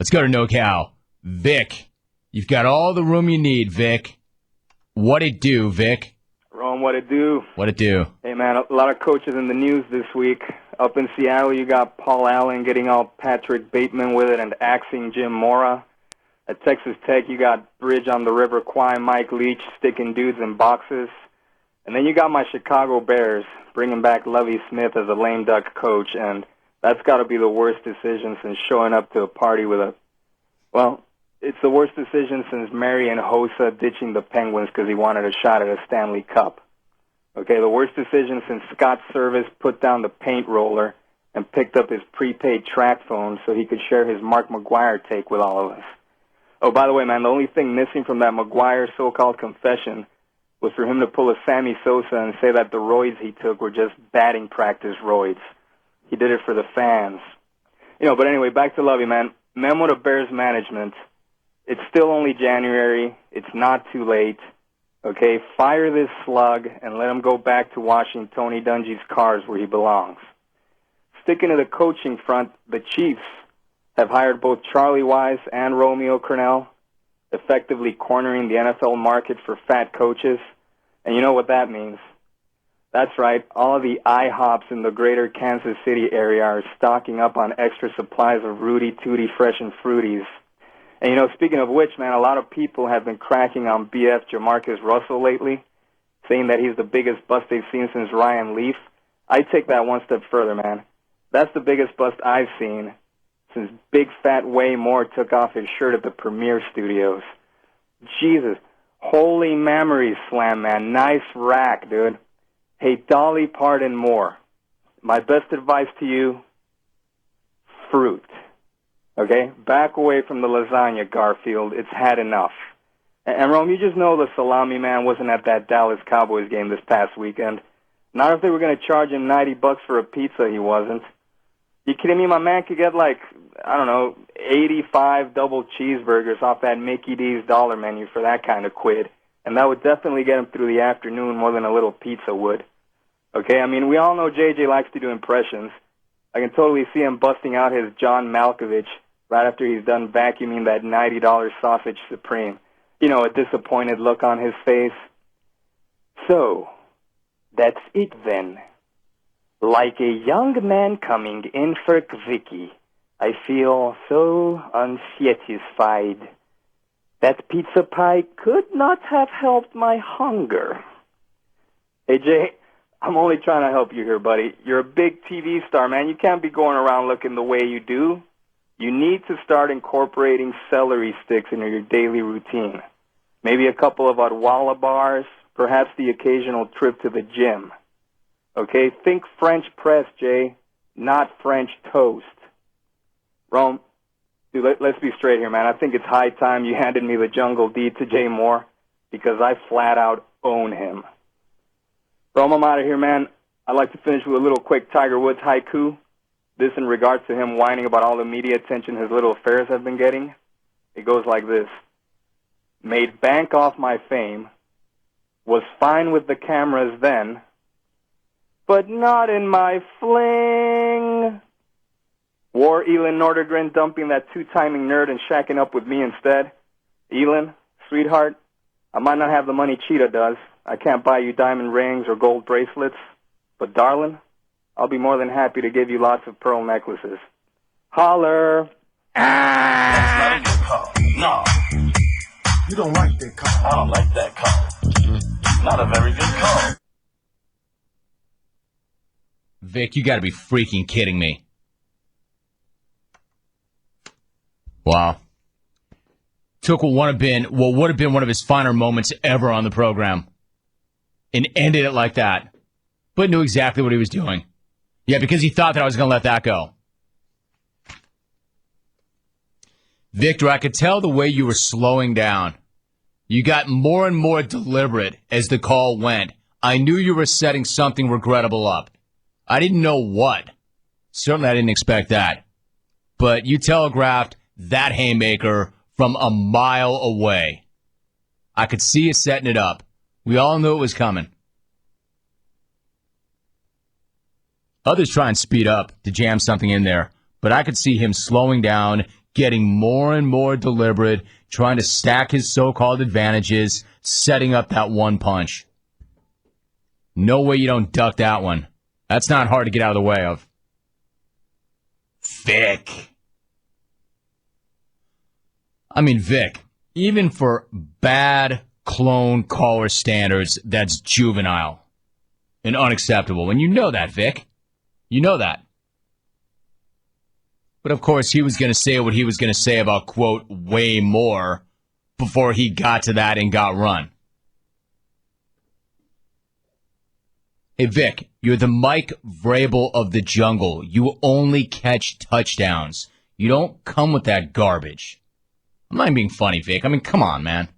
Let's go to NoCal. Vic, you've got all the room you need, Vic. What it do, Vic? Rome, what it do? What it do? Hey, man, a lot of coaches in the news this week. Up in Seattle, you got Paul Allen getting all Patrick Bateman with it and axing Jim Mohr. At Texas Tech, you got Bridge on the River Kwai, Mike Leach sticking dudes in boxes. And then you got my Chicago Bears bringing back Lovie Smith as a lame duck coach, and that's got to be the worst decision since showing up to a party with a, well, it's the worst decision since Marian Hossa ditching the Penguins because he wanted a shot at a Stanley Cup. Okay, the worst decision since Scott Service put down the paint roller and picked up his prepaid track phone so he could share his Mark McGwire take with all of us. Oh, by the way, man, the only thing missing from that McGwire so-called confession was for him to pull a Sammy Sosa and say that the roids he took were just batting practice roids. He did it for the fans. But anyway, back to Lovie, man. Memo to Bears management. It's still only January. It's not too late. Okay, fire this slug and let him go back to washing Tony Dungy's cars where he belongs. Sticking to the coaching front, the Chiefs have hired both Charlie Wise and Romeo Crennel, effectively cornering the NFL market for fat coaches. And you know what that means. That's right, all of the IHOPs in the greater Kansas City area are stocking up on extra supplies of Rudy Tooty Fresh and Fruities. And speaking of which, man, a lot of people have been cracking on BF JaMarcus Russell lately, saying that he's the biggest bust they've seen since Ryan Leaf. I take that one step further, man. That's the biggest bust I've seen since Big Fat Way Mohr took off his shirt at the Premiere Studios. Jesus. Holy memory slam, man. Nice rack, dude. Hey, Dolly Parton Mohr, my best advice to you, fruit. Okay? Back away from the lasagna, Garfield. It's had enough. And Rome, you just know the salami man wasn't at that Dallas Cowboys game this past weekend. Not if they were going to charge him $90 for a pizza, he wasn't. You kidding me? My man could get 85 double cheeseburgers off that Mickey D's dollar menu for that kind of quid. And that would definitely get him through the afternoon more than a little pizza would. Okay, I mean, we all know JJ likes to do impressions. I can totally see him busting out his John Malkovich right after he's done vacuuming that $90 sausage supreme. A disappointed look on his face. So, that's it then. Like a young man coming in for Kvickie, I feel so unsatisfied. That pizza pie could not have helped my hunger. Hey, Jay, I'm only trying to help you here, buddy. You're a big TV star, man. You can't be going around looking the way you do. You need to start incorporating celery sticks into your daily routine. Maybe a couple of Odwalla bars, perhaps the occasional trip to the gym. Okay, think French press, Jay, not French toast. Rome, dude, let's be straight here, man. I think it's high time you handed me the jungle deed to Jay Mohr because I flat out own him. Rome, I'm out of here, man. I'd like to finish with a little quick Tiger Woods haiku. This in regards to him whining about all the media attention his little affairs have been getting. It goes like this. Made bank off my fame, was fine with the cameras then, but not in my fling. Wore Elin Nordegren dumping that two-timing nerd and shacking up with me instead. Elin, sweetheart, I might not have the money Cheetah does. I can't buy you diamond rings or gold bracelets. But, darling, I'll be more than happy to give you lots of pearl necklaces. Holler! That's not a good call. No. You don't like that call. I don't like that call. Not a very good call. Vic, you got to be freaking kidding me. Wow. Took what would have been one of his finer moments ever on the program and ended it like that. But knew exactly what he was doing. Yeah, because he thought that I was going to let that go. Victor, I could tell the way you were slowing down. You got more and more deliberate as the call went. I knew you were setting something regrettable up. I didn't know what. Certainly I didn't expect that. But you telegraphed that haymaker from a mile away. I could see you setting it up. We all knew it was coming. Others try and speed up to jam something in there, but I could see him slowing down, getting more and more deliberate, trying to stack his so-called advantages, setting up that one punch. No way you don't duck that one. That's not hard to get out of the way of. Vic. I mean, Vic, even for bad clone caller standards, that's juvenile and unacceptable. And you know that, Vic. You know that. But of course, he was going to say what he was going to say about, quote, way more before he got to that and got run. Hey, Vic, you're the Mike Vrabel of the jungle. You only catch touchdowns. You don't come with that garbage. I'm not even being funny, Vic. I mean, come on, man.